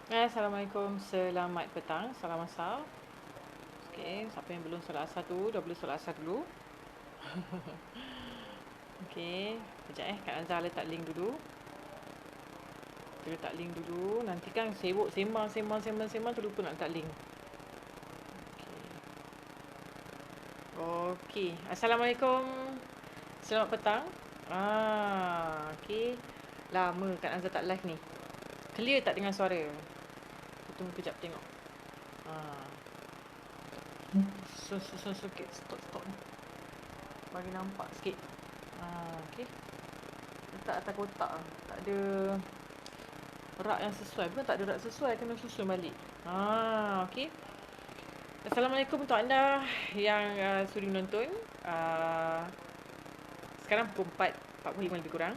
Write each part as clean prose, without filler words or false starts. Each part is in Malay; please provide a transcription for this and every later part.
Assalamualaikum, selamat petang, salam asal. Okey, siapa yang belum solat asar tu, dah boleh solat asar dulu. Okey, kejap Kak Azhar letak link dulu. Kita letak link dulu, nanti kan sibuk sembang terlupa nak letak link. Okey, Assalamualaikum, selamat petang. Okey. Lama Kak Azhar tak live ni. Clear tak dengan suara? Kita tunggu kejap tengok. Ah. Sikit, stop. Bagi nampak sikit. Okey. Letak atas kotak. Tak ada rak yang sesuai. Bukan tak ada rak sesuai, kena susun balik. Okey. Assalamualaikum untuk anda yang sudi menonton. Sekarang pukul 4.45 lebih kurang.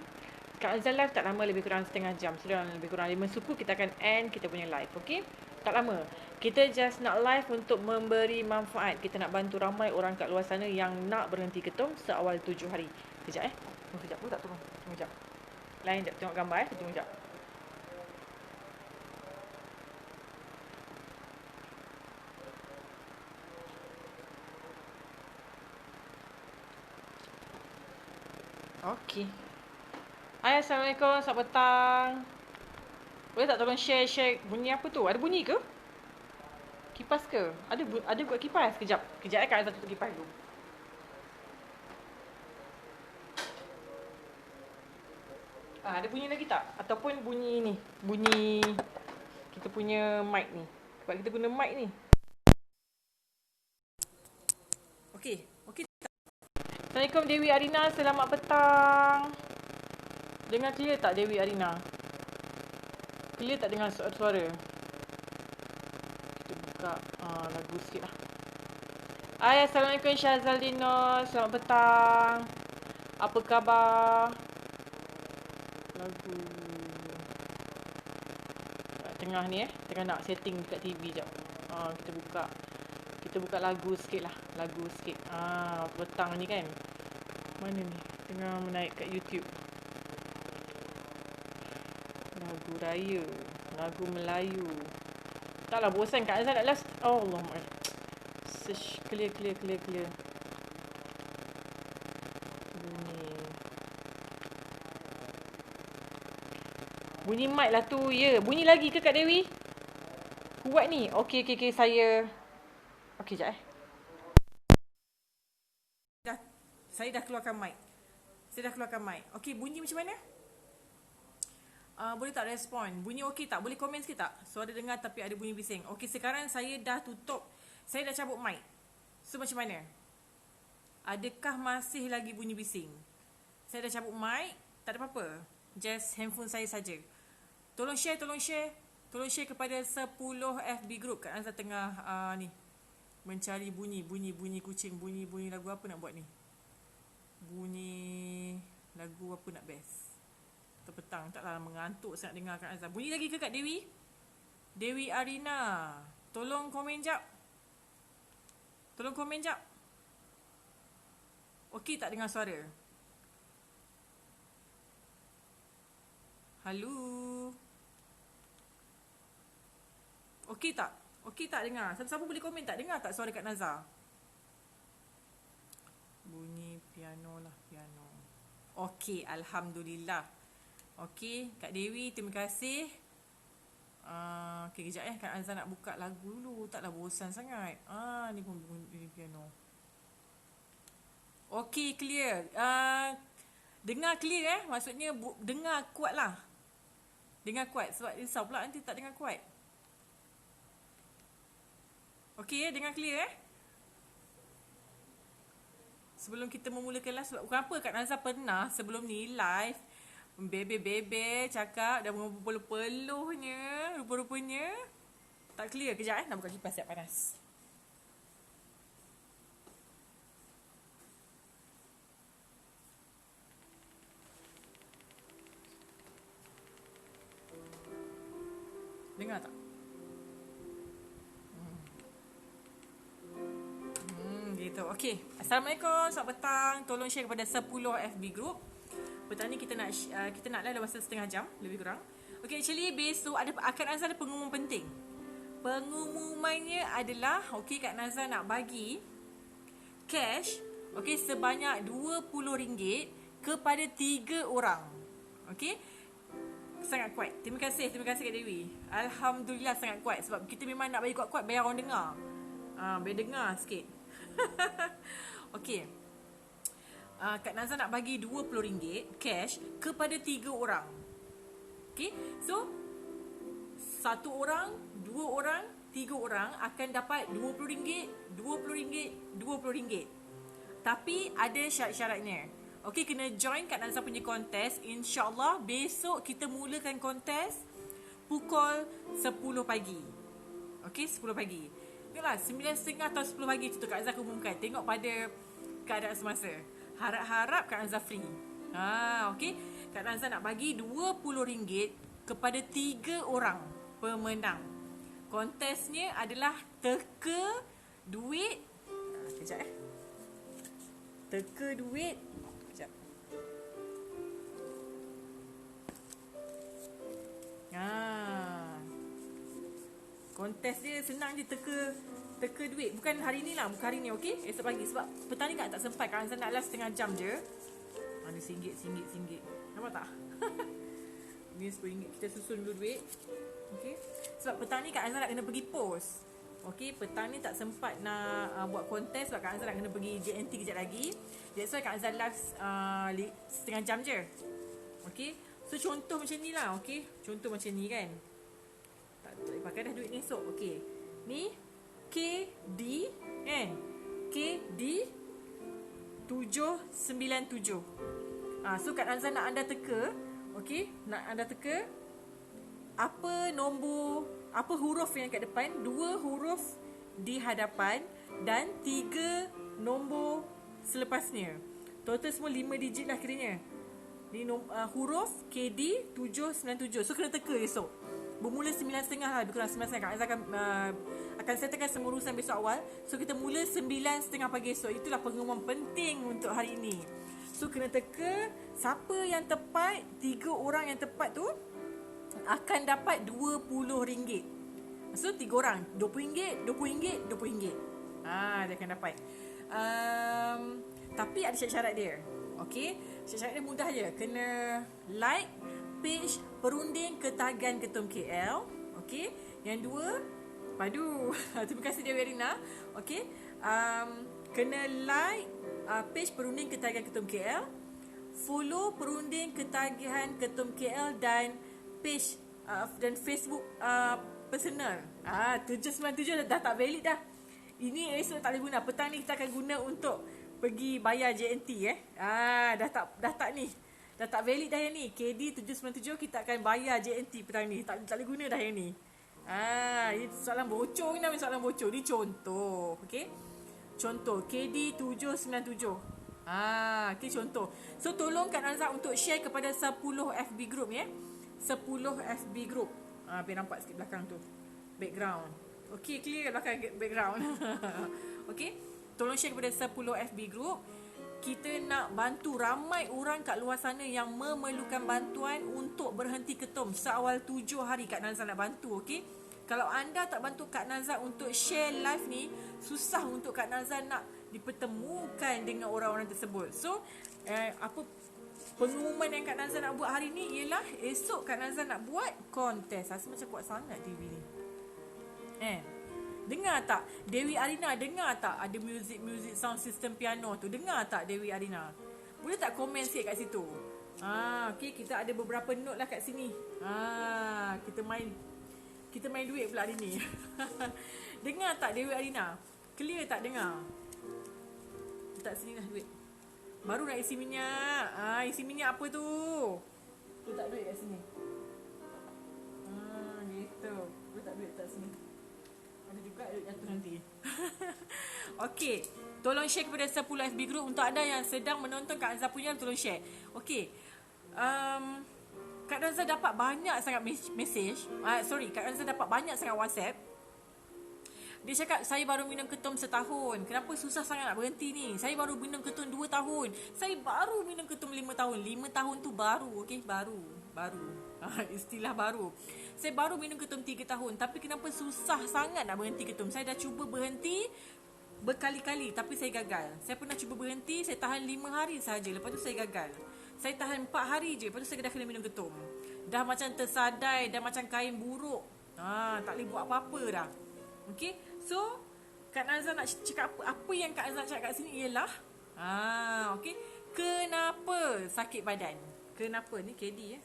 Kak Azhar live tak lama, lebih kurang setengah jam. Sudah lebih kurang 5 suku kita akan end kita punya live. Okey? Tak lama. Kita just nak live untuk memberi manfaat. Kita nak bantu ramai orang kat luar sana yang nak berhenti ketum seawal 7 hari. Kejap Tunggu kejap. Tak turun. Tunggu kejap. Lain sekejap. Tengok gambar Tunggu kejap. Okey. Hai, Assalamualaikum. Selamat petang. Boleh tak tolong share bunyi apa tu? Ada bunyi ke? Kipas ke? Ada buat kipas? Kejap Kak Azhar tutup kipas dulu. Ada bunyi lagi tak? Ataupun bunyi ni. Bunyi kita punya mic ni. Sebab kita guna mic ni. Okey. Assalamualaikum Dewi Arina. Selamat petang. Dengar clear tak Dewi Arina? Clear tak dengar suara? Kita buka lagu sikit lah. Hai, Assalamualaikum Syazaldino. Selamat petang. Apa khabar? Lagu tengah ni tengah nak setting dekat TV jap. Kita buka lagu sikit lah. Petang ni kan. Mana ni? Tengah menaik kat YouTube. Lagu raya, lagu Melayu. Taklah bosan Kak Azhar nak last. Allah maaf. Search clear. Bunyi mic lah tu. Ya, bunyi lagi ke Kak Dewi? Kuat ni. Okey, saya. Okey, sekejap Saya dah keluarkan mic. Okey, bunyi macam mana? Boleh tak respon? Bunyi okey tak? Boleh komen sikit tak? Suara dengar tapi ada bunyi bising. Okey, sekarang saya dah tutup. Saya dah cabut mic. So, macam mana? Adakah masih lagi bunyi bising? Saya dah cabut mic. Tak ada apa-apa. Just handphone saya saja. Tolong share kepada 10 FB group. Kat Azhar tengah ni mencari bunyi kucing, bunyi lagu apa nak buat ni? Bunyi lagu apa nak best? Petang taklah mengantuk sangat dengar Kak Azhar. Bunyi lagi ke Kak Dewi? Dewi Arina. Tolong komen jap. Okey tak dengar suara? Halo. Okey tak dengar? Siapa-siapa boleh komen tak? Dengar tak suara Kak Nazar? Bunyi piano. Okey, alhamdulillah. Okey, Kak Dewi, terima kasih. Okey, kejap Kak Azhar nak buka lagu dulu. Taklah bosan sangat. Ni pun bunyi piano. Okey, clear. Dengar clear maksudnya dengar kuat lah. Dengar kuat. Sebab risau pula nanti tak dengar kuat. Okey, dengar clear Sebelum kita memulakan live, sebab kenapa Kak Nazar pernah sebelum ni live bebe cakap dah berpeluh-peluhnya, rupa-rupanya tak clear. Kejap nak buka kipas siap panas. Dengar tak? Gitu. Okey. Assalamualaikum. Selamat petang. Tolong share kepada 10 FB group. Petang ni kita nak live dalam masa setengah jam lebih kurang. Okay, actually besok Kak Nazar ada pengumuman penting. Pengumumannya adalah, okay, Kak Nazar nak bagi cash, okay, sebanyak RM20 kepada 3 orang. Okay, sangat kuat. Terima kasih Kak Dewi. Alhamdulillah sangat kuat. Sebab kita memang nak bagi kuat-kuat biar orang dengar. Biar dengar sikit. Okay, Kak Nazar nak bagi RM20 cash kepada 3 orang. Okay, so 1 orang, 2 orang, 3 orang akan dapat RM20, RM20, RM20. Tapi ada syarat-syaratnya. Okay, kena join Kak Nazar punya kontes. InsyaAllah besok kita mulakan kontes pukul 10 pagi. Okay, 10 pagi. Tengoklah, 9.30 atau 10 pagi tu Kak Nazar umumkan. Tengok pada keadaan semasa. Harap-harap Kak Nazar free. Okay, Kak Nazar nak bagi RM20 kepada 3 orang pemenang. Kontesnya adalah teka duit. Kejap teka duit. Kejap. Kontes dia senang je, teka duit. Bukan hari ni lah, bukan hari ni, okey? Esok pagi. Sebab petang ni tak sempat. Kak Nazar nak live setengah jam je. Ada RM1. Nampak tak? Ni RM10. Kita susun dulu duit. Okey. Sebab petang ni Kak Nazar nak kena pergi post. Okey, petang ni tak sempat nak buat kontes sebab Kak Nazar nak kena pergi JNT kejap lagi. That's why Kak Nazar live setengah jam je. Okey. So contoh macam ni lah, okey. Contoh macam ni kan. Tak boleh pakai dah duit ni esok. Okey. Ni KD kan. KD 797. So Kak Nazar nak anda teka. Okey, nak anda teka apa nombor, apa huruf yang kat depan, 2 huruf di hadapan dan 3 nombor selepasnya. Total semua 5 digit lah kiranya. Ni huruf KD 797. So kena teka esok. Bermula 9.30 lah, lebih kurang 9.30. Kak Nazar akan settlekan semua urusan besok awal. So kita mula 9.30 pagi esok. Itulah pengumuman penting untuk hari ini. So kena teka siapa yang tepat, 3 orang yang tepat tu akan dapat RM20. So 3 orang RM20, RM20, RM20. Dia akan dapat. Tapi ada syarat-syarat dia. Okey, syarat-syarat dia mudah je. Kena like page Perunding Ketagihan Ketum KL. Okey. Yang 2, padu. Terima kasih Dewi Arina. Okey. Kena like page Perunding Ketagihan Ketum KL. Follow Perunding Ketagihan Ketum KL dan page dan Facebook personal. 797 dah tak valid dah. Ini esok tak boleh guna. Petang ni kita akan guna untuk pergi bayar JNT dah tak ni. Dah tak valid dah yang ni. KD 797 kita akan bayar JNT petang ni. Tak boleh guna dah yang ni. Ini soalan bocor ni, namanya soalan bocor. Ni contoh. Okey. Contoh KD 797. Okay, contoh. So tolong Kak Nazar untuk share kepada 10 FB group ya. 10 FB group. Biar nampak sikit belakang tu. Background. Okey, clear belakang background. Okey. Tolong share kepada 10 FB group. Kita nak bantu ramai orang kat luar sana yang memerlukan bantuan untuk berhenti ketum. Seawal 7 hari Kak Nazar nak bantu, okey? Kalau anda tak bantu Kak Nazar untuk share live ni, susah untuk Kak Nazar nak dipertemukan dengan orang-orang tersebut. So, apa pengumuman yang Kak Nazar nak buat hari ni ialah esok Kak Nazar nak buat kontes. Rasa macam kuat sangat TV ni. Dengar tak? Dewi Arina, dengar tak? Ada music sound system piano tu. Dengar tak Dewi Arina? Boleh tak komen sikit kat situ? Okay, kita ada beberapa note lah kat sini. Kita main duit pula hari ni. Dengar tak Dewi Arina? Clear tak dengar? Letak sini lah duit. Baru nak isi minyak. Isi minyak apa tu? Letak duit kat sini. Gitu. Letak duit kat sini. Ada juga duit jatuh nanti. Okey. Tolong share kepada 10 FB group. Untuk anda yang sedang menonton Kak Nazar punya, tolong share. Okey. Kak Nazar dapat banyak sangat message. Kak Nazar dapat banyak sangat WhatsApp. Dia cakap, saya baru minum ketum setahun. Kenapa susah sangat nak berhenti ni? Saya baru minum ketum 2 tahun. Saya baru minum ketum 5 tahun. 5 tahun tu baru, okey? Baru. Istilah baru. Saya baru minum ketum 3 tahun. Tapi kenapa susah sangat nak berhenti ketum? Saya dah cuba berhenti berkali-kali, tapi saya gagal. Saya pernah cuba berhenti, saya tahan 5 hari sahaja. Lepas tu saya gagal. Saya tahan 4 hari je. Lepas tu saya dah kena minum ketum. Dah macam tersadai, dah macam kain buruk. Tak boleh buat apa-apa dah. Okey? So, Kak Nazar nak cakap apa yang Kak Nazar cakap kat sini ialah okey, kenapa sakit badan? Kenapa ni KD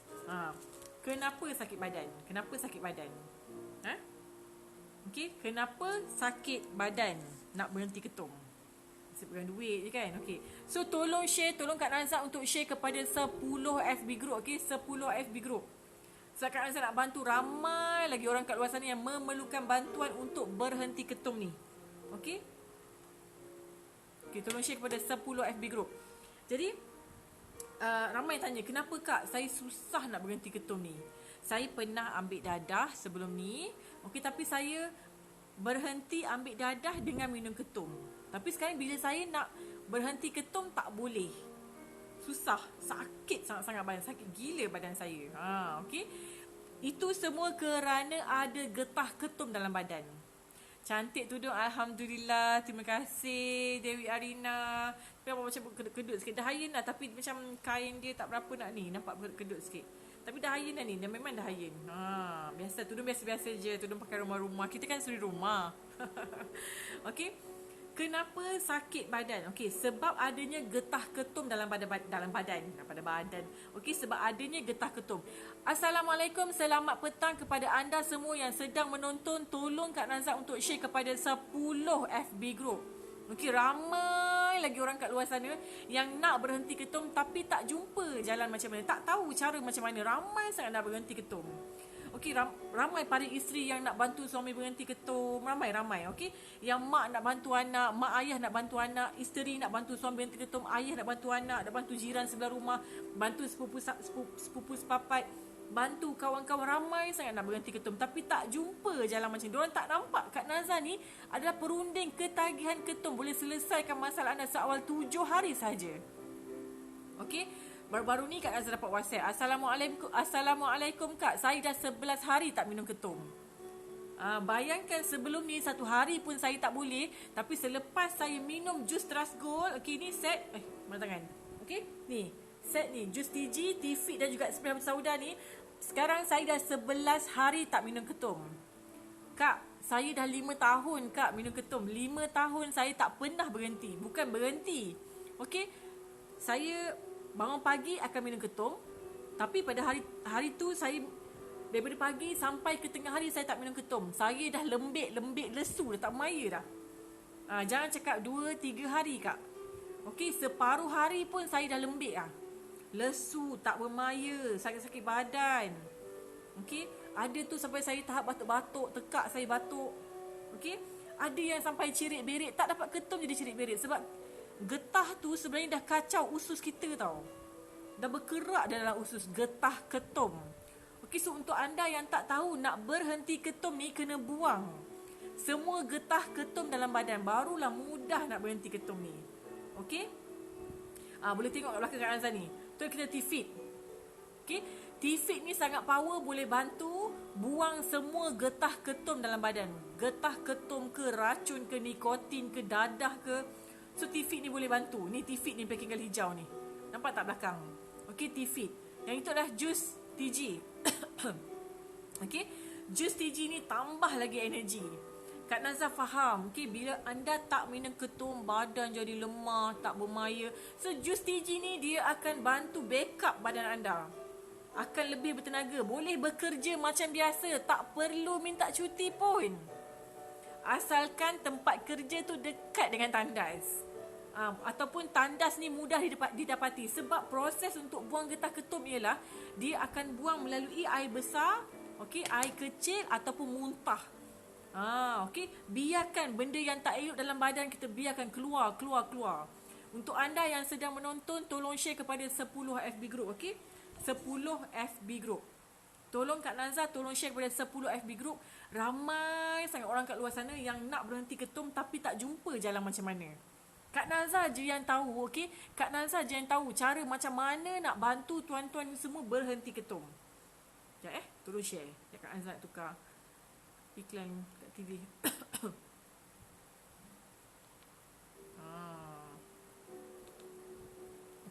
kenapa sakit badan? Kenapa sakit badan? Okey, kenapa sakit badan nak berhenti ketum? Saya pegang duit je kan. Okey. So tolong share, tolong Kak Nazar untuk share kepada 10 FB group. Okey, 10 FB group. Sebab Kak Nazar nak bantu ramai lagi orang kat luar sana yang memerlukan bantuan untuk berhenti ketum ni. Okey? Okey, tolong share kepada 10 FB group. Jadi, ramai tanya, kenapa Kak saya susah nak berhenti ketum ni? Saya pernah ambil dadah sebelum ni. Okey, tapi saya berhenti ambil dadah dengan minum ketum. Tapi sekarang bila saya nak berhenti ketum, tak boleh. Susah, sakit sangat-sangat badan, sakit gila badan saya. Okey. Itu semua kerana ada getah ketum dalam badan. Cantik tudung, alhamdulillah. Terima kasih Dewi Arina. Tapi apa macam kedut sikit. Dah iron lah, tapi macam kain dia tak berapa nak ni, nampak kedut sikit. Tapi dah iron dah ni, dah memang dah iron. Biasa, tudung biasa-biasa je, tudung pakai rumah-rumah. Kita kan suri rumah. Okey. Kenapa sakit badan? Okey, sebab adanya getah ketum dalam badan. Okey, sebab adanya getah ketum. Assalamualaikum, selamat petang kepada anda semua yang sedang menonton. Tolong Kak Nazar untuk share kepada 10 FB group. Okey, ramai lagi orang kat luar sana yang nak berhenti ketum tapi tak jumpa jalan macam mana. Tak tahu cara macam mana. Ramai sangat nak berhenti ketum. Okey, ramai para isteri yang nak bantu suami berhenti ketum. Ramai. Okey, yang mak nak bantu anak, mak ayah nak bantu anak, isteri nak bantu suami berhenti ketum, ayah nak bantu anak, nak bantu jiran sebelah rumah, bantu sepupu sepapat, bantu kawan-kawan. Ramai sangat nak berhenti ketum tapi tak jumpa jalan macam ni. Diorang tak nampak Kak Nazar ni adalah perunding ketagihan ketum. Boleh selesaikan masalah anda seawal 7 hari saja. Okey. Baru-baru ni Kak Nazar dapat WhatsApp. Assalamualaikum Kak. Saya dah 11 hari tak minum ketum. Bayangkan sebelum ni 1 hari pun saya tak boleh. Tapi selepas saya minum jus Trasgol. Okey, ni set. Mana tangan? Okey, ni. Set ni. Jus TG, T-Fit dan juga spray habis sauda ni. Sekarang saya dah 11 hari tak minum ketum. Kak, saya dah 5 tahun Kak minum ketum. 5 tahun saya tak pernah berhenti. Bukan berhenti. Okey, saya bangun pagi akan minum ketum. Tapi pada hari tu saya daripada pagi sampai ke tengah hari saya tak minum ketum. Saya dah lembik lesu dah, tak maya dah. Jangan cakap 2-3 hari Kak. Okey, separuh hari pun saya dah lembik lesu, tak bermaya, sakit-sakit badan. Okey, ada tu sampai saya tahap batuk-batuk, tekak saya batuk. Okey, ada yang sampai cirit-berit, tak dapat ketum jadi cirit-berit sebab getah tu sebenarnya dah kacau usus kita tau. Dah berkerak dalam usus, getah ketum. Okey, so untuk anda yang tak tahu, nak berhenti ketum ni kena buang semua getah ketum dalam badan. Barulah mudah nak berhenti ketum ni. Okey, boleh tengok kat belakang Kak Nazar ni. Tu kita T-Fit. Okey, T-Fit ni sangat power, boleh bantu buang semua getah ketum dalam badan. Getah ketum ke, racun ke, nikotin ke, dadah ke. So T-Fit ni boleh bantu. Ni T-Fit ni packing kali hijau ni. Nampak tak belakang? Okey, T-Fit. Yang itu adalah jus TG. Okey, jus TG ni tambah lagi energi. Kak Nazar faham. Okey, bila anda tak minum ketum, badan jadi lemah, tak bermaya. So jus TG ni dia akan bantu backup badan anda. Akan lebih bertenaga. Boleh bekerja macam biasa. Tak perlu minta cuti pun. Asalkan tempat kerja tu dekat dengan tandas. Ataupun tandas ni mudah didapati. Sebab proses untuk buang getah ketum ialah dia akan buang melalui air besar, okey, air kecil ataupun muntah. Okey, biarkan benda yang tak elok dalam badan kita, biarkan keluar. Untuk anda yang sedang menonton, tolong share kepada 10 FB group, okey? 10 FB group. Tolong Kak Nazar, tolong share kepada 10 FB group. Ramai sangat orang kat luar sana yang nak berhenti ketum tapi tak jumpa jalan macam mana. Kak Nazar je yang tahu, okey? Kak Nazar je yang tahu cara macam mana nak bantu tuan-tuan semua berhenti ketum. Sekejap tolong share. Kak Nazar tukar iklan kat TV.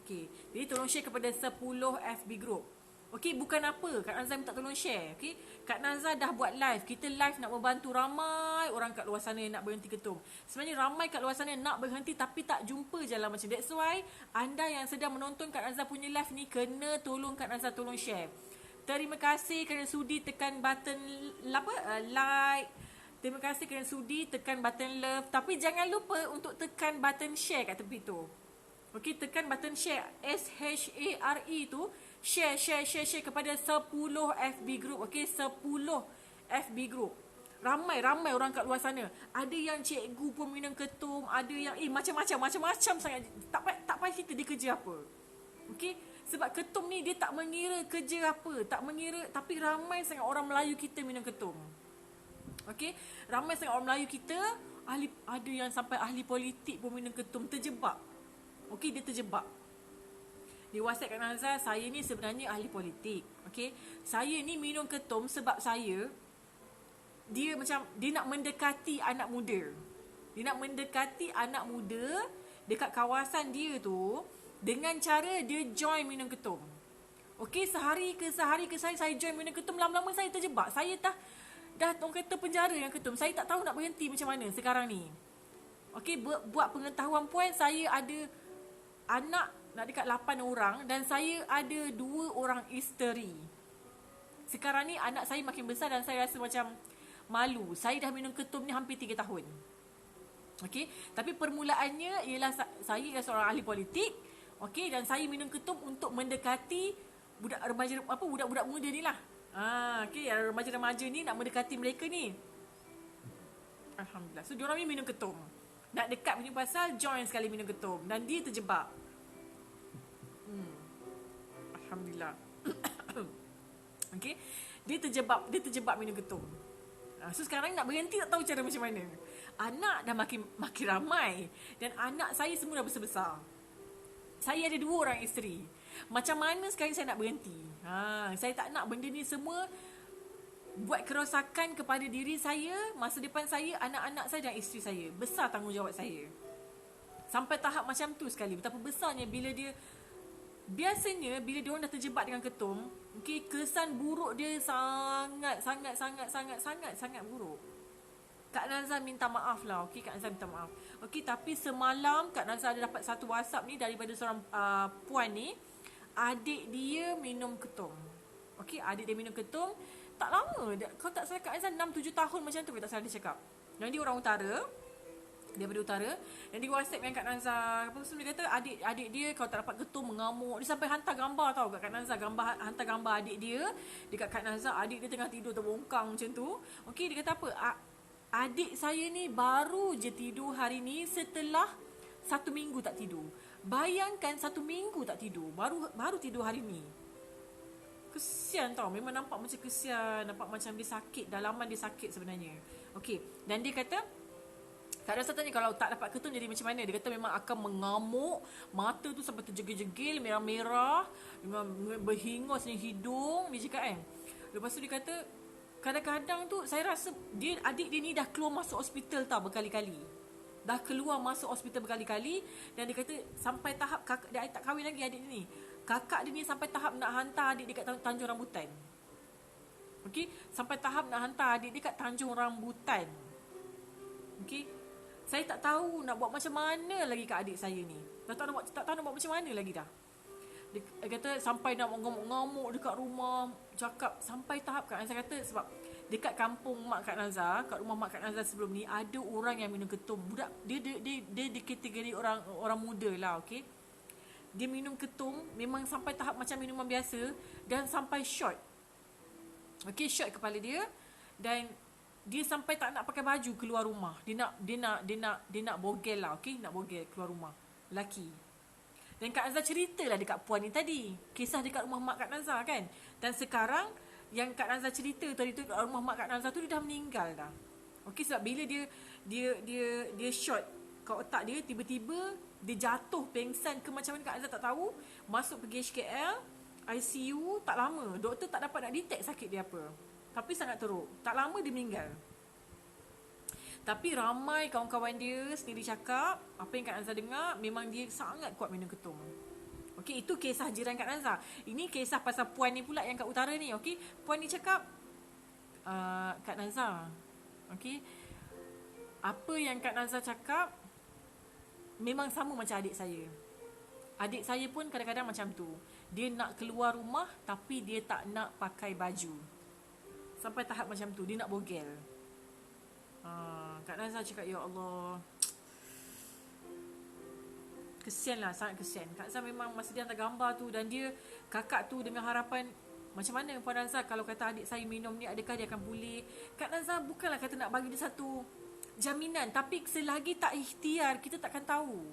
Okey, jadi tolong share kepada 10 FB group. Okey, bukan apa Kak Nazar minta tolong share. Okey, Kak Nazar dah buat live. Kita live nak membantu ramai orang kat luar sana yang nak berhenti ketum. Sebenarnya ramai kat luar sana nak berhenti tapi tak jumpa jalan macam. That's why anda yang sedang menonton Kak Nazar punya live ni kena tolong Kak Nazar tolong share. Terima kasih kerana sudi tekan button like. Terima kasih kerana sudi tekan button love. Tapi jangan lupa untuk tekan button share kat tepi tu. Okey, tekan button share. SHARE tu. Share kepada 10 FB group. Okey, 10 FB group. Ramai orang kat luar sana. Ada yang cikgu pun minum ketum. Ada yang macam-macam sangat. Tak payah cerita dia kerja apa. Okey, sebab ketum ni dia tak mengira kerja apa. Tak mengira. Tapi ramai sangat orang Melayu kita minum ketum. Okey, ramai sangat orang Melayu kita. Ada yang sampai ahli politik pun minum ketum. Terjebak. Okey, dia terjebak. Di WhatsApp Kak Nazar, saya ni sebenarnya ahli politik. Okey, saya ni minum ketum sebab dia nak mendekati anak muda. Dia nak mendekati anak muda dekat kawasan dia tu dengan cara dia join minum ketum. Okey, sehari ke saya join minum ketum, lama-lama saya terjebak. Saya dah orang kata penjara yang ketum. Saya tak tahu nak berhenti macam mana sekarang ni. Okey, buat pengetahuan puan, saya ada anak nak dekat 8 orang dan saya ada 2 orang isteri. Sekarang ni anak saya makin besar dan saya rasa macam malu. Saya dah minum ketum ni hampir 3 tahun. Okey, tapi permulaannya ialah saya ialah seorang ahli politik. Okey, dan saya minum ketum untuk mendekati budak-budak muda ni lah. Okey, remaja-remaja ni nak mendekati mereka ni. Alhamdulillah. So diorang ni minum ketum. Nak dekat punya pasal join sekali minum ketum dan dia terjebak. Alhamdulillah. Okey, dia terjebak minum ketum. So sekarang nak berhenti tak tahu cara macam mana. Anak dah makin ramai dan anak saya semua dah besar-besar. Saya ada 2 orang isteri. Macam mana sekarang saya nak berhenti? Saya tak nak benda ni semua buat kerosakan kepada diri saya, masa depan saya, anak-anak saya dan isteri saya. Besar tanggungjawab saya. Sampai tahap macam tu sekali. Betapa besarnya biasanya bila dia orang dah terjebak dengan ketum, okey, kesan buruk dia sangat buruk. Kak Nazar minta maaf lah. Okey, Kak Nazar minta maaf. Okey, tapi semalam Kak Nazar ada dapat satu WhatsApp ni daripada seorang puan ni. Adik dia minum ketum. Okey, adik dia minum ketum. Tak lama. Kalau tak salah Kak Nazar 6-7 tahun macam tu. Tak salah dia cakap. Dan dia orang utara. Daripada utara. Dan dia WhatsApp dengan Kak Nazar. Lepas tu dia kata adik dia kalau tak dapat ketum mengamuk. Dia sampai hantar gambar tau kat Kak Nazar. Hantar gambar adik dia dekat Kak Nazar. Adik dia tengah tidur terbongkang macam tu. Okey, dia kata apa? Adik saya ni baru je tidur hari ni setelah 1 minggu tak tidur. Bayangkan 1 minggu tak tidur. Baru tidur hari ni. Kesian tau. Memang nampak macam kesian. Nampak macam dia sakit. Dalaman dia sakit sebenarnya. Okey. Dan dia kata, Kak Nazar tanya kalau tak dapat ketum jadi macam mana. Dia kata memang akan mengamuk. Mata tu sampai terjegil-jegil. Merah-merah. Memang berhingus ni hidung. Dia cakap kan. Lepas tu dia kata, kadang-kadang tu saya rasa adik dia ni dah keluar masuk hospital tau berkali-kali. Dah keluar masuk hospital berkali-kali. Dan dia kata sampai tahap dia tak kahwin lagi adik dia ni. Kakak dia ni sampai tahap nak hantar adik dia kat Tanjung Rambutan. Okey, sampai tahap nak hantar adik dia kat Tanjung Rambutan. Okey. Saya tak tahu nak buat macam mana lagi kat adik saya ni. Tak tahu nak buat macam mana lagi dah. Dia kata sampai nak ngamuk-ngamuk dekat rumah, cakap sampai tahap Kak Nazar kata sebab dekat kampung mak Kak Nazar, kat rumah mak Kak Nazar sebelum ni ada orang yang minum ketum. Budak dia di kategori orang muda lah, okey. Dia minum ketum memang sampai tahap macam minuman biasa dan sampai short. Okey, short kepala dia dan dia sampai tak nak pakai baju keluar rumah. Dia nak bogel lah, okey, nak bogel keluar rumah. Lelaki. Dan Kak Nazar ceritalah dekat puan ni tadi. Kisah dekat rumah mak Kak Nazar kan. Dan sekarang yang Kak Nazar cerita tadi tu, rumah mak Kak Nazar tu, dia dah meninggal dah. Okey, sebab bila dia shot kat otak dia, tiba-tiba dia jatuh pengsan ke macam mana Kak Nazar tak tahu, masuk pergi HKL, ICU, tak lama doktor tak dapat nak detect sakit dia apa, tapi sangat teruk, tak lama dia meninggal. Tapi ramai kawan-kawan dia sendiri cakap, apa yang Kak Nazar dengar, memang dia sangat kuat minum ketum. Okey, itu kisah jiran Kak Nazar. Ini kisah pasal puan ni pula yang kat utara ni. Okey, puan ni cakap, Kak Nazar, okey, apa yang Kak Nazar cakap memang sama macam adik saya. Adik saya pun kadang-kadang macam tu. Dia nak keluar rumah tapi dia tak nak pakai baju. Sampai tahap macam tu, dia nak bogel. Kak Nazar cakap, ya Allah, kesian lah, sangat kesian. Kak Nazar memang masa dia hantar gambar tu, dan dia, kakak tu dengan harapan, macam mana Puan Nazar kalau kata adik saya minum ni, adakah dia akan pulih? Kak Nazar bukanlah kata nak bagi dia satu jaminan, tapi selagi tak ikhtiar, kita takkan tahu.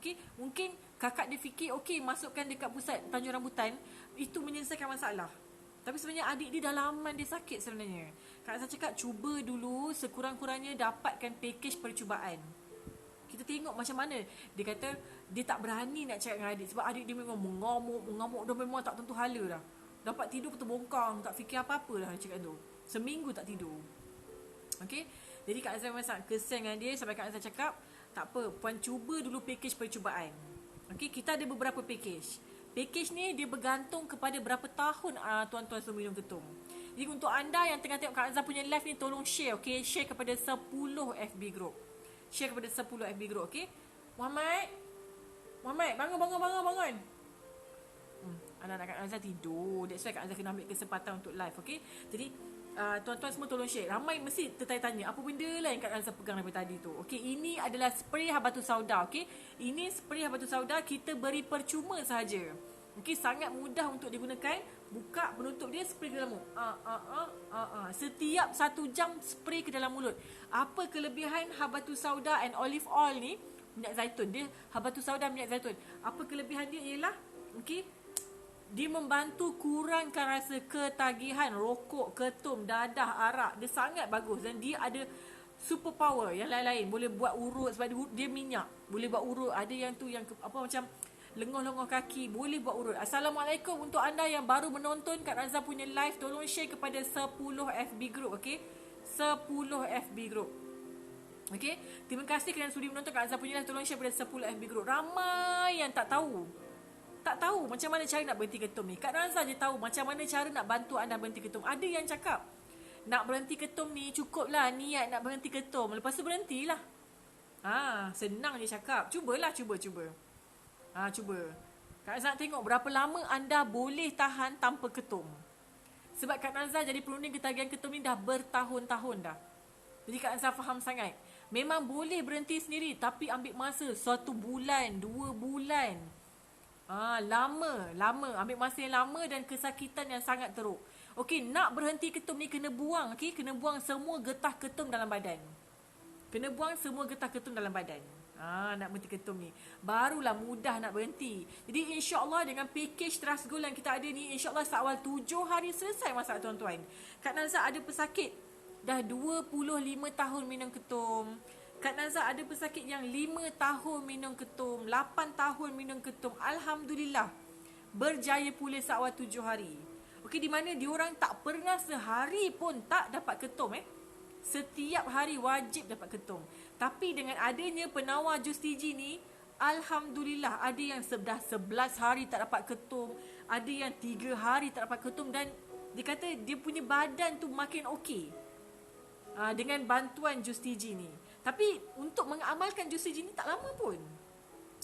Okey, mungkin kakak dia fikir, okey, masukkan dekat pusat Tanjung Rambutan, itu menyelesaikan masalah. Tapi sebenarnya adik dia dalaman dia sakit sebenarnya. Kak Nazar cakap, cuba dulu sekurang-kurangnya dapatkan pakej percubaan. Kita tengok macam mana. Dia kata dia tak berani nak cakap dengan adik, sebab adik dia memang mengamuk dah, memang tak tentu hala dah. Dapat tidur terbongkang, tak fikir apa-apa dah cakap tu. Seminggu tak tidur. Okey, jadi Kak Nazar memang sangat kesian dengan dia, sampai Kak Nazar cakap, tak apa, puan cuba dulu pakej percubaan. Okey, kita ada beberapa pakej. Pakej ni dia bergantung kepada berapa tahun tuan-tuan semua minum ketum. Jadi untuk anda yang tengah tengok Kak Nazar punya live ni, tolong share, okey? Share kepada 10 FB group. Share kepada 10 FB group, okey? Muhammad, bangun. Anak-anak Kak Nazar tidur. That's why Kak Nazar kena ambil kesempatan untuk live, okey? Jadi tuan-tuan semua tolong share. Ramai mesti tertanya-tanya, apa benda lah yang Kak Nazar pegang daripada tadi tu. Okey, ini adalah spray Habatus Sauda, okey? Ini spray Habatus Sauda, kita beri percuma sahaja. Okey, sangat mudah untuk digunakan. Buka, penutup dia, spray ke dalam mulut. Setiap 1 jam spray ke dalam mulut. Apa kelebihan Habatus Sauda and olive oil ni? Minyak zaitun. Dia Habatus Sauda minyak zaitun. Apa kelebihan dia ialah, okey, dia membantu kurangkan rasa ketagihan rokok, ketum, dadah, arak. Dia sangat bagus dan dia ada super power yang lain-lain. Boleh buat urut sebab dia minyak. Boleh buat urut. Ada yang tu yang apa macam lengoh-lengoh kaki, boleh buat urut. Assalamualaikum untuk anda yang baru menonton Kak Nazar punya live, tolong share kepada 10 FB group, okey? 10 FB group. Okey? Terima kasih kerana sudi menonton Kak Nazar punya live, tolong share kepada 10 FB group. Ramai yang tak tahu macam mana cara nak berhenti ketum ni. Kak Nazar je tahu macam mana cara nak bantu anda berhenti ketum. Ada yang cakap, nak berhenti ketum ni cukuplah niat nak berhenti ketum, lepas tu berhentilah. Senang je cakap. Cuba. Cuba. Kak Nazar tengok berapa lama anda boleh tahan tanpa ketum. Sebab Kak Nazar jadi perunding ketagihan ketum ni dah bertahun-tahun dah. Jadi Kak Nazar faham sangat. Memang boleh berhenti sendiri, tapi ambil masa 1 bulan, 2 bulan. Lama. Ambil masa yang lama dan kesakitan yang sangat teruk. Okey, nak berhenti ketum ni kena buang, okey? Kena buang semua getah ketum dalam badan. Nak berhenti ketum ni. Barulah mudah nak berhenti. Jadi insya-Allah dengan package Trust Gold yang kita ada ni, insya-Allah seawal 7 hari selesai masalah tuan-tuan. Kak Nazar ada pesakit dah 25 tahun minum ketum. Kak Nazar ada pesakit yang 5 tahun minum ketum, 8 tahun minum ketum. Alhamdulillah, berjaya pulih seawal 7 hari. Okey, di mana diorang tak pernah sehari pun tak dapat ketum. Setiap hari wajib dapat ketum. Tapi dengan adanya penawar jus TG ni, alhamdulillah, ada yang dah 11 hari tak dapat ketum, ada yang 3 hari tak dapat ketum, dan dia kata dia punya badan tu makin okey dengan bantuan jus TG ni. Tapi untuk mengamalkan jus TG ni tak lama pun.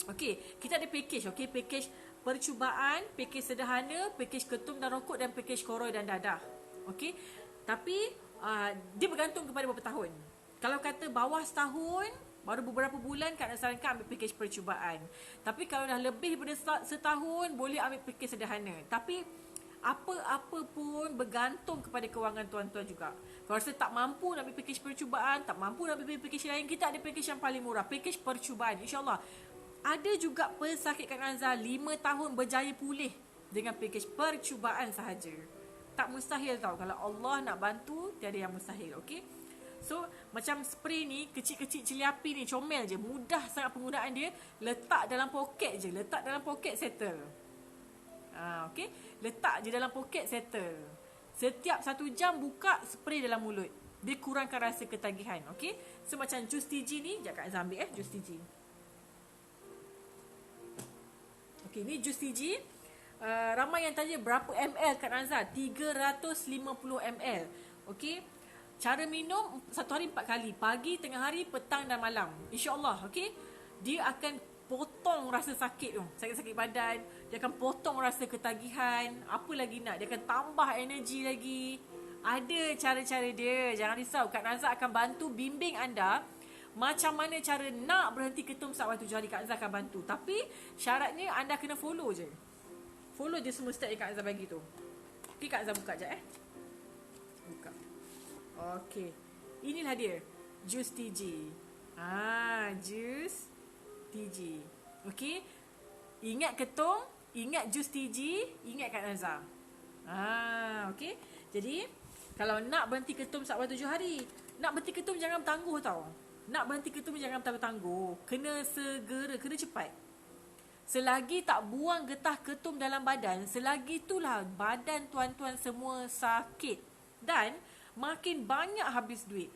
Okey, kita ada package, okey, package percubaan, package sederhana, package ketum dan rokok, dan package koroi dan dadah. Okey, tapi dia bergantung kepada berapa tahun. Kalau kata bawah setahun, baru beberapa bulan, Kak Nazar sarankan ambil package percubaan. Tapi kalau dah lebih daripada setahun, boleh ambil package sederhana. Tapi apa-apa pun bergantung kepada kewangan tuan-tuan juga. Kalau rasa tak mampu nak ambil package percubaan, tak mampu nak ambil package lain, kita ada package yang paling murah, package percubaan. InsyaAllah. Ada juga pesakit Kak Nazar 5 tahun berjaya pulih dengan package percubaan sahaja. Tak mustahil tau. Kalau Allah nak bantu, tiada yang mustahil. Okay. So macam spray ni, kecil-kecil cili api ni, comel je, mudah sangat penggunaan dia. Letak dalam poket je, letak dalam poket, settle. Okay. Letak je dalam poket, settle. Setiap 1 jam buka, spray dalam mulut. Dia kurangkan rasa ketagihan. Okay. So macam jus TG ni, sekejap Kak Azhar ambil jus TG. Okay, ni jus TG. Ramai yang tanya berapa ml Kak Nazar? 350 ml. Okey. Cara minum 1 hari 4 kali. Pagi, tengah hari, petang dan malam. InsyaAllah. Okey. Dia akan potong rasa sakit tu. Sakit-sakit badan. Dia akan potong rasa ketagihan. Apa lagi nak? Dia akan tambah energi lagi. Ada cara-cara dia. Jangan risau. Kak Nazar akan bantu bimbing anda macam mana cara nak berhenti ketum saat waktu 7 hari. Kak Nazar akan bantu. Tapi syaratnya anda kena follow je. Follow je semua step yang Kak Azhar bagi tu. Okay, Kak Azhar buka sekejap Buka. Okay. Inilah dia. Jus TG. Jus TG. Okay. Ingat ketum, ingat jus TG, ingat Kak Nazhar. Okay. Jadi, kalau nak berhenti ketum saat waktu 7 hari, nak berhenti ketum jangan bertangguh tau. Nak berhenti ketum jangan bertangguh. Kena segera, kena cepat. Selagi tak buang getah ketum dalam badan, selagi itulah badan tuan-tuan semua sakit. Dan makin banyak habis duit.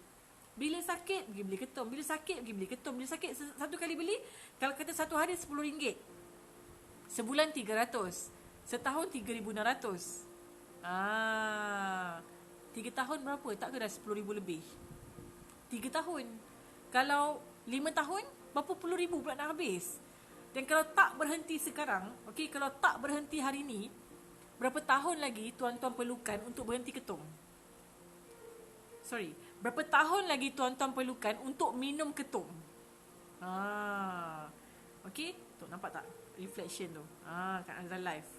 Bila sakit, pergi beli ketum. Bila sakit, pergi beli ketum. Bila sakit, satu kali beli, kalau kata 1 hari RM10. Sebulan 300. Setahun 3,600. 3 tahun berapa? Tak ke dah 10,000 lebih? 3 tahun. Kalau 5 tahun, berapa puluh ribu pula nak habis? Dan kalau tak berhenti sekarang, okey, kalau tak berhenti hari ni, berapa tahun lagi tuan-tuan perlukan untuk berhenti ketum? Berapa tahun lagi tuan-tuan perlukan untuk minum ketum? Okey, tu nampak tak reflection tu? Kat Azhar Live.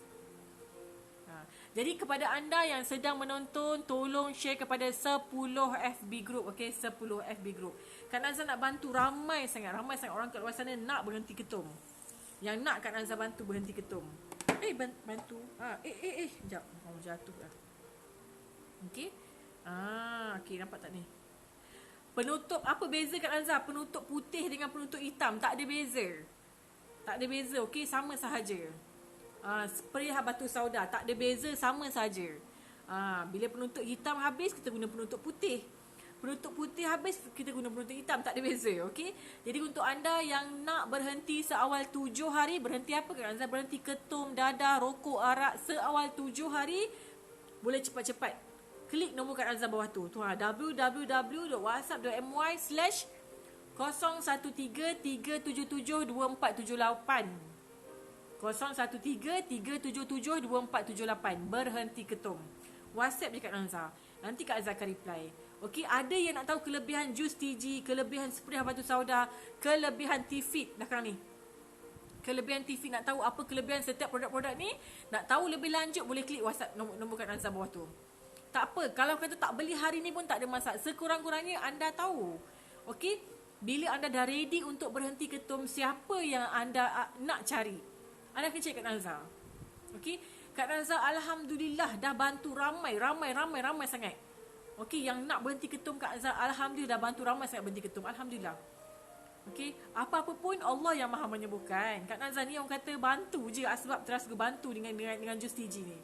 Jadi kepada anda yang sedang menonton, tolong share kepada 10 FB group, okey, 10 FB group. Kak Nazar nak bantu ramai sangat orang kat luar sana nak berhenti ketum. Yang nak Kak Nazar bantu berhenti ketum. Bantu. Sekejap. Jatuh dah. Okey. Okey, nampak tak ni? Penutup, apa beza Kak Nazar? Penutup putih dengan penutup hitam. Tak ada beza. Tak ada beza, okey? Sama sahaja. Spray batu sauda. Tak ada beza, sama sahaja. Bila penutup hitam habis, kita guna penutup putih. Penutup putih habis, kita guna penutup hitam. Tak ada beza, okey? Jadi untuk anda yang nak berhenti seawal 7 hari, berhenti apa Kak Nazar? Berhenti ketum, dadah, rokok, arak seawal 7 hari, boleh cepat-cepat. Klik nombor Kak Nazar bawah tu. www.whatsapp.my/0133772478. 0133772478. Berhenti ketum. WhatsApp je Kak Nazar. Nanti Kak Azhar akan reply. Okey, ada yang nak tahu kelebihan jus TG, kelebihan spray batu sauda, kelebihan T-Fit belakang ni. Kelebihan T-Fit, nak tahu apa kelebihan setiap produk-produk ni, nak tahu lebih lanjut boleh klik WhatsApp nombor Kak Nazar bawah tu. Tak apa, kalau kata tak beli hari ni pun tak ada masalah. Sekurang-kurangnya anda tahu. Okey, bila anda dah ready untuk berhenti ketum, siapa yang anda nak cari? Anda kena cari Kak Nazar. Okey, Kak Nazar alhamdulillah dah bantu ramai sangat. Okey, yang nak berhenti ketum Kak Azhar, alhamdulillah dah bantu ramai sangat berhenti ketum. Alhamdulillah. Okey, apa-apa pun Allah yang Maha menyembuhkan. Kak Nazar ni orang kata bantu je, sebab terus bantu dengan jus TG ni.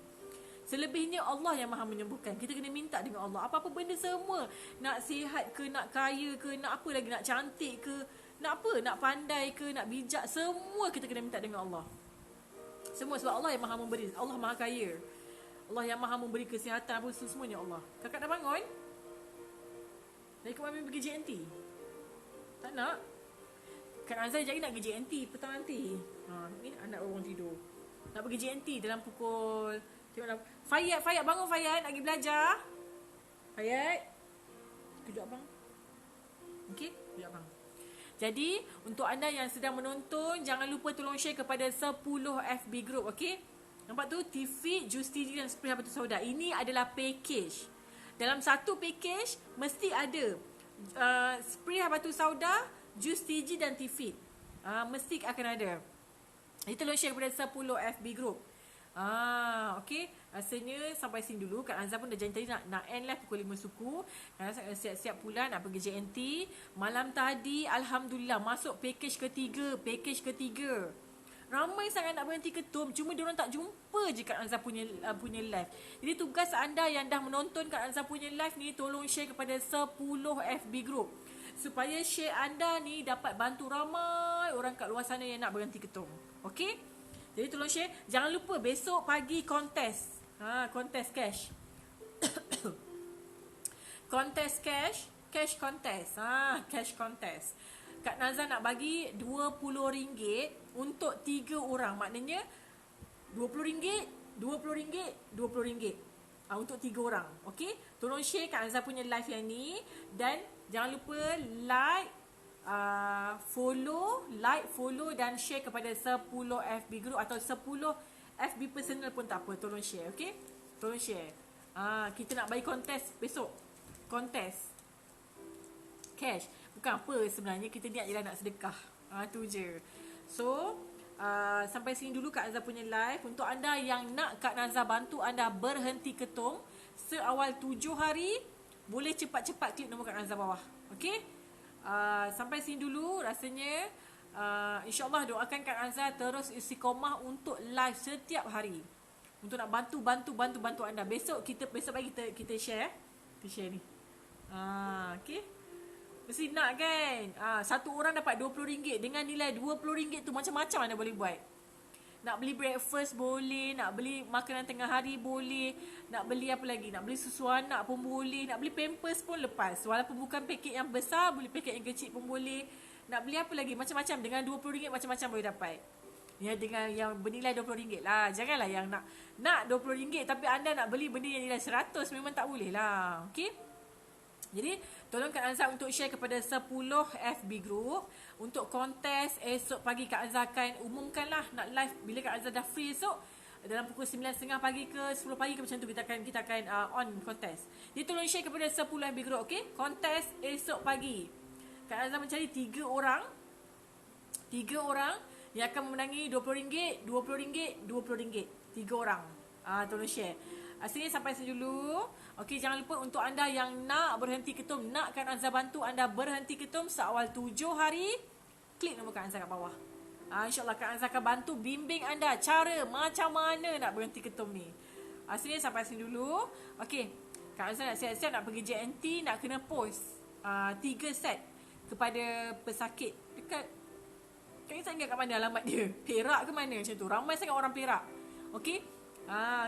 Selebihnya Allah yang Maha menyembuhkan. Kita kena minta dengan Allah. Apa-apa benda semua, nak sihat ke, nak kaya ke, nak apa lagi, nak cantik ke, nak apa, nak pandai ke, nak bijak, semua kita kena minta dengan Allah. Semua sebab Allah yang Maha memberi. Allah Maha kaya. Allah yang Maha memberi kesihatan apa semuanya Allah. Kakak dah bangun? Dah ikut mami pergi JNT? Tak nak? Kak Nazar jadi nak pergi JNT petang nanti. Ni anak orang tidur. Nak pergi JNT dalam pukul, tengoklah. Fayat bangun Fayat, nak pergi belajar. Fayat. Kejap bang. Okey, kejap bang. Jadi, untuk anda yang sedang menonton, jangan lupa tolong share kepada 10 FB group, okey? Nampak tu, T-Fit, jus TG dan spray batu sauda. Ini adalah package. Dalam satu package, mesti ada spray batu sauda, jus TG dan T-Fit. Mesti akan ada. Itu tolong share kepada 10 FB group. Okey. Rasanya sampai sini dulu. Kak Azhar pun dah janji tadi nak end live pukul 5 suku. Kak Azhar siap-siap pula nak pergi JNT. Malam tadi Alhamdulillah masuk package ketiga. Ramai sangat nak berhenti ketum. Cuma diorang tak jumpa je Kak Azhar punya live. Jadi tugas anda yang dah menonton Kak Azhar punya live ni, tolong share kepada 10 FB group. Supaya share anda ni dapat bantu ramai orang kat luar sana yang nak berhenti ketum. Okey? Jadi tolong share. Jangan lupa besok pagi kontes. Kontes cash. Kontes cash. Cash kontes. Cash kontes. Kak Nazar nak bagi RM20 untuk 3 orang. Maknanya RM20, RM20, RM20. Untuk 3 orang. Okey? Tolong share Kak Nazar punya live yang ni. Dan jangan lupa like, follow dan share kepada 10 FB group atau 10 FB personal pun tak apa. Tolong share. Okey? Tolong share. Kita nak bagi kontes besok. Kontes cash. Bukan apa sebenarnya, kita niat je lah nak sedekah. Tu je. So sampai sini dulu Kak Nazar punya live. Untuk anda yang nak Kak Nazar bantu anda berhenti ketum seawal 7 hari, boleh cepat-cepat klik nombor Kak Nazar bawah. Okey? Sampai sini dulu rasanya. InsyaAllah doakan Kak Nazar terus istiqomah untuk live setiap hari, untuk nak bantu anda. Besok pagi kita share. Kita share ni. Okey. Mesti nak kan? Satu orang dapat RM20. Dengan nilai RM20 tu macam-macam anda boleh buat. Nak beli breakfast boleh, nak beli makanan tengah hari boleh, nak beli apa lagi? Nak beli susu anak pun boleh, nak beli pampers pun lepas. Walaupun bukan paket yang besar, boleh paket yang kecil pun boleh. Nak beli apa lagi? Macam-macam. Dengan RM20 macam-macam boleh dapat. Ya, dengan yang bernilai RM20 lah. Janganlah yang nak RM20 tapi anda nak beli benda yang nilai RM100. Memang tak boleh lah. Okey? Jadi, tolong Kak Azhar untuk share kepada 10 FB group. Untuk kontes esok pagi Kak Azhar akan umumkanlah nak live bila Kak Azhar dah free esok. Dalam pukul 9.30 pagi ke 10 pagi ke macam tu kita akan on kontes. Jadi tolong share kepada 10 FB group, okey? Kontes esok pagi. Kak Azhar mencari 3 orang. 3 orang yang akan memenangi RM20, RM20, RM20. 3 orang. Tolong share. Asalnya sampai sini dulu. Okey, jangan lupa untuk anda yang nak berhenti ketum, nak Kak Azhar bantu anda berhenti ketum seawal 7 hari, klik nombor Kak Azhar kat bawah. InsyaAllah Kak Azhar akan bantu bimbing anda cara macam mana nak berhenti ketum ni. Asalnya sampai sini dulu. Okey, Kak Azhar nak siap-siap nak pergi JNT, nak kena post 3 set kepada pesakit dekat, Kak Azhar ingat kat mana alamat dia? Perak ke mana macam tu? Ramai sangat orang Perak. Okey?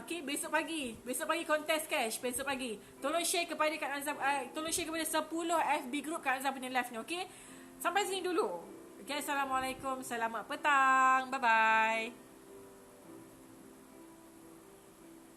Okey, besok pagi kontes cash. Besok pagi tolong share kepada Kak Azhar, tolong share kepada 10 FB group Kak Azhar punya live ni. Okey, sampai sini dulu. Okey, Assalamualaikum, selamat petang, bye bye.